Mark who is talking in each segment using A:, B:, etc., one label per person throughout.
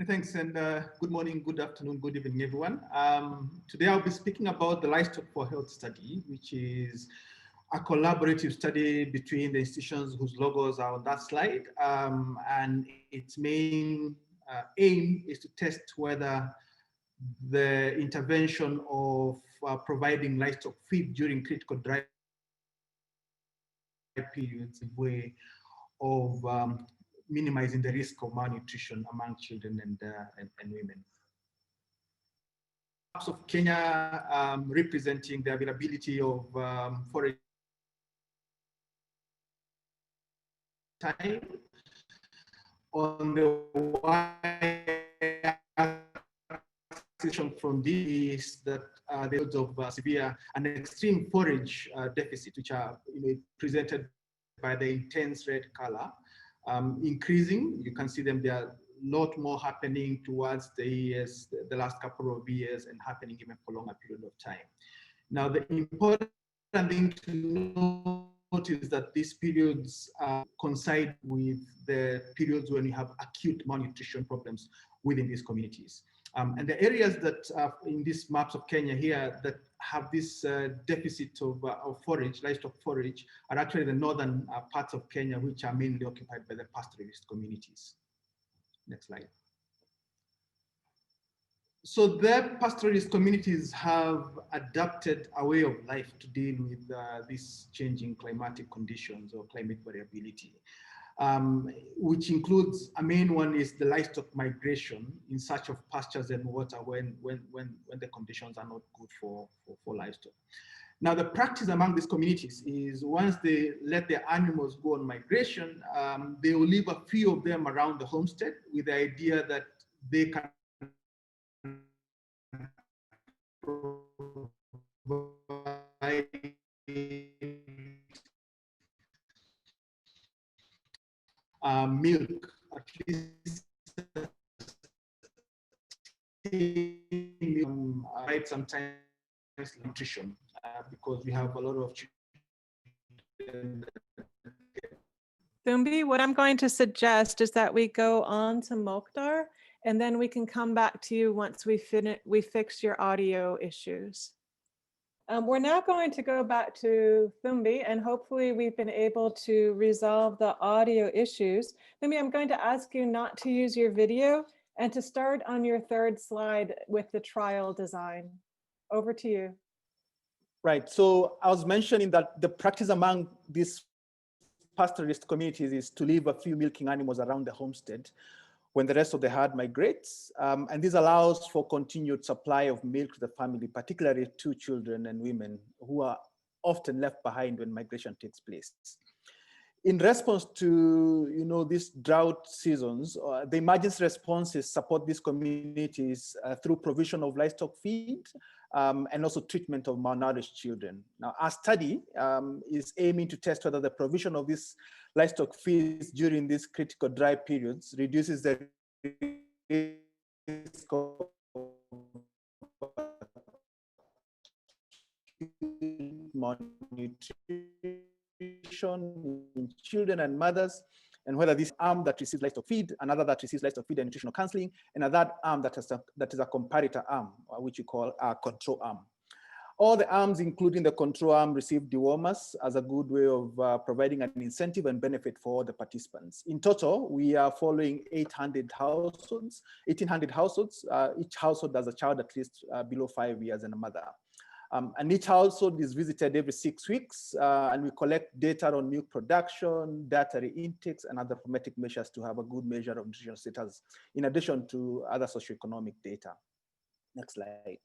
A: Thanks, and good morning, good afternoon, good evening, everyone. Today I'll be speaking about the Livestock for Health study, which is a collaborative study between the institutions whose logos are on that slide. And its main aim is to test whether the intervention of providing livestock feed during critical dry periods is a way of minimizing the risk of malnutrition among children and women. Maps of Kenya representing the availability of forage time. On the y-axis from this that the odds of severe and extreme forage deficit, which are presented by the intense red color, increasing. You can see them, there are a lot more happening towards the years, the last couple of years, and happening even for longer period of time. Now, the important thing to note is that these periods coincide with the periods when you have acute malnutrition problems within these communities. And the areas that in these maps of Kenya here that have this deficit of forage, livestock forage, are actually the northern parts of Kenya, which are mainly occupied by the pastoralist communities. Next slide. So the pastoralist communities have adapted a way of life to deal with these changing climatic conditions or climate variability. Which includes, a main one is the livestock migration in search of pastures and water when the conditions are not good for livestock. Now, the practice among these communities is once they let their animals go on migration, they will leave a few of them around the homestead with the idea that they can provide milk, at least right, sometimes nutrition, because we have a lot of children.
B: Thumbi, what I'm going to suggest is that we go on to Mokhtar, and then we can come back to you once we fix your audio issues. We're now going to go back to Thumbi, and hopefully we've been able to resolve the audio issues. Thumbi, I'm going to ask you not to use your video and to start on your third slide with the trial design. Over to you.
C: Right, so I was mentioning that the practice among these pastoralist communities is to leave a few milking animals around the homestead when the rest of the herd migrates. And this allows for continued supply of milk to the family, particularly to children and women who are often left behind when migration takes place. In response to these drought seasons, the emergency responses support these communities through provision of livestock feed and also treatment of malnourished children. Now, our study is aiming to test whether the provision of these livestock feeds during these critical dry periods reduces the risk of malnutrition in children and mothers, and whether this arm that receives livestock feed, another that receives livestock feed and nutritional counseling, and another arm that is a comparator arm, which we call a control arm. All the arms, including the control arm, receive dewormers as a good way of providing an incentive and benefit for all the participants. In total, we are following 1800 households. Each household has a child at least below 5 years and a mother. And each household is visited every 6 weeks, and we collect data on milk production, dietary intakes, and other formative measures to have a good measure of nutritional status, in addition to other socioeconomic data. Next slide.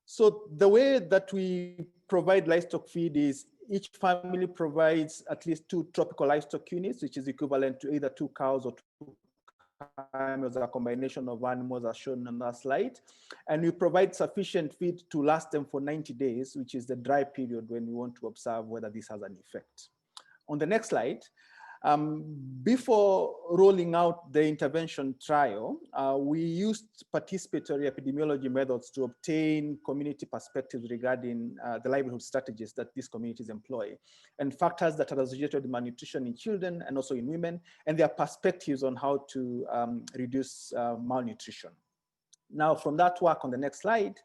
C: So the way that we provide livestock feed is each family provides at least 2 tropical livestock units, which is equivalent to either 2 cows or 2 camels, a combination of animals as shown on that slide. And we provide sufficient feed to last them for 90 days, which is the dry period when we want to observe whether this has an effect. On the next slide, Before rolling out the intervention trial, we used participatory epidemiology methods to obtain community perspectives regarding the livelihood strategies that these communities employ and factors that are associated with malnutrition in children and also in women, and their perspectives on how to reduce malnutrition. Now, from that work on the next slide,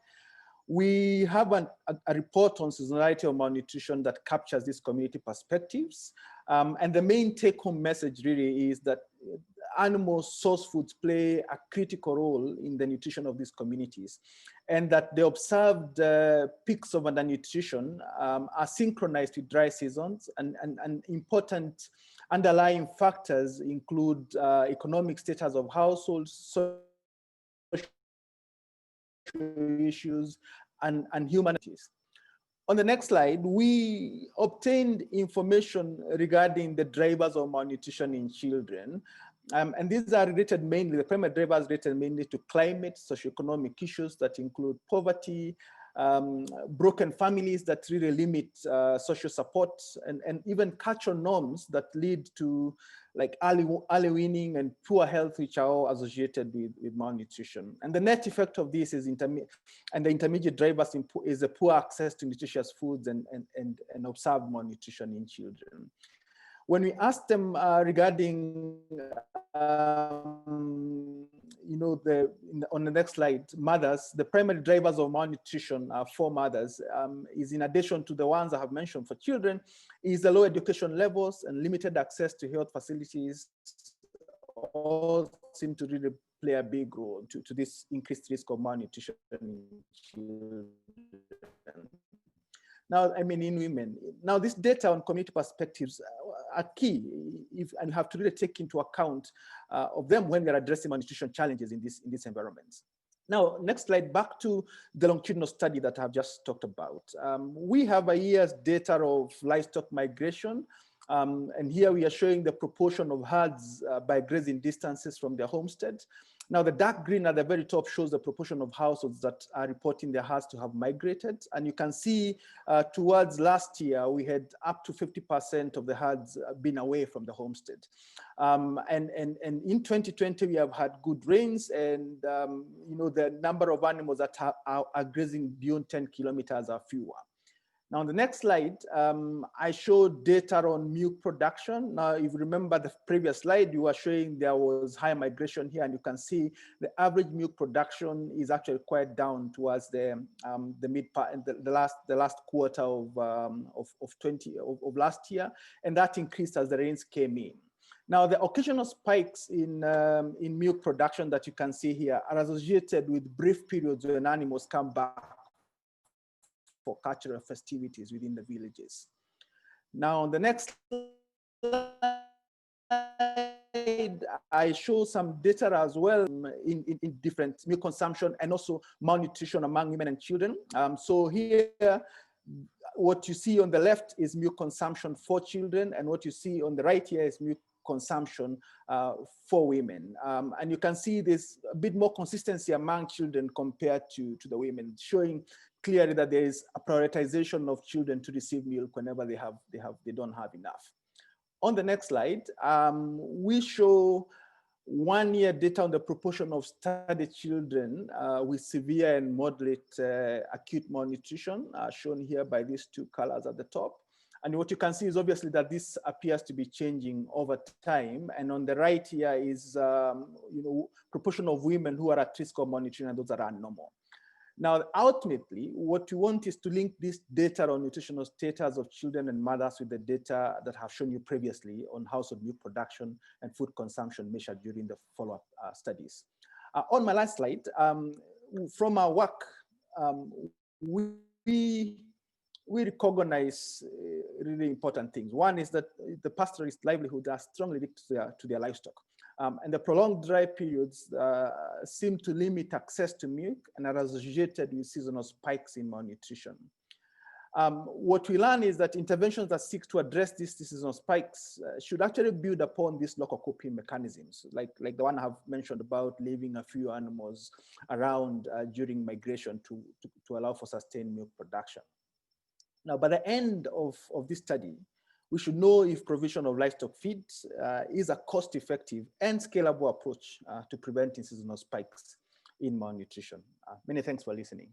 C: we have a report on seasonality of malnutrition that captures these community perspectives. And the main take-home message really is that animal source foods play a critical role in the nutrition of these communities, and that the observed peaks of undernutrition are synchronized with dry seasons, and important underlying factors include economic status of households, social issues, and humanities. On the next slide, we obtained information regarding the drivers of malnutrition in children. And these are related mainly, the primary drivers related mainly to climate, socioeconomic issues that include poverty, broken families that really limit social support, and even cultural norms that lead to like early weaning and poor health, which are all associated with malnutrition. And the net effect of this is the intermediate drivers is a poor access to nutritious foods and observed malnutrition in children. When we asked them regarding, on the next slide, mothers, the primary drivers of malnutrition for mothers is, in addition to the ones I have mentioned for children, is the low education levels and limited access to health facilities, all seem to really play a big role to this increased risk of malnutrition in children. Now, I mean, in women. Now, this data on community perspectives are key, and you have to really take into account of them when we're addressing malnutrition challenges in these environments. Now, next slide, back to the longitudinal study that I've just talked about. We have a year's data of livestock migration, and here we are showing the proportion of herds by grazing distances from their homesteads. Now, the dark green at the very top shows the proportion of households that are reporting their herds to have migrated. And you can see towards last year, we had up to 50% of the herds been away from the homestead. And in 2020, we have had good rains, and the number of animals that are grazing beyond 10 kilometers are fewer. Now, on the next slide, I showed data on milk production. Now, if you remember the previous slide, you were showing there was high migration here, and you can see the average milk production is actually quite down towards the mid part, the last quarter of last year, and that increased as the rains came in. Now, the occasional spikes in milk production that you can see here are associated with brief periods when animals come back for cultural festivities within the villages. Now, on the next slide, I show some data as well in different milk consumption and also malnutrition among women and children. So here, what you see on the left is milk consumption for children, and what you see on the right here is milk consumption for women. And you can see there's a bit more consistency among children compared to the women, showing clearly that there is a prioritization of children to receive milk whenever they don't have enough. On the next slide, we show 1 year data on the proportion of studied children with severe and moderate acute malnutrition, shown here by these two colors at the top. And what you can see is obviously that this appears to be changing over time. And on the right here is, proportion of women who are at risk of malnutrition and those that are normal. Now, ultimately, what we want is to link this data on nutritional status of children and mothers with the data that have shown you previously on household milk production and food consumption measured during the follow-up studies. On my last slide, from our work, we recognize really important things. One is that the pastoralist livelihood are strongly linked to their livestock. And the prolonged dry periods seem to limit access to milk and are associated with seasonal spikes in malnutrition. What we learn is that interventions that seek to address these seasonal spikes should actually build upon these local coping mechanisms, like the one I've mentioned about leaving a few animals around during migration to allow for sustained milk production. Now, by the end of this study, we should know if provision of livestock feed is a cost-effective and scalable approach to preventing seasonal spikes in malnutrition. Many thanks for listening.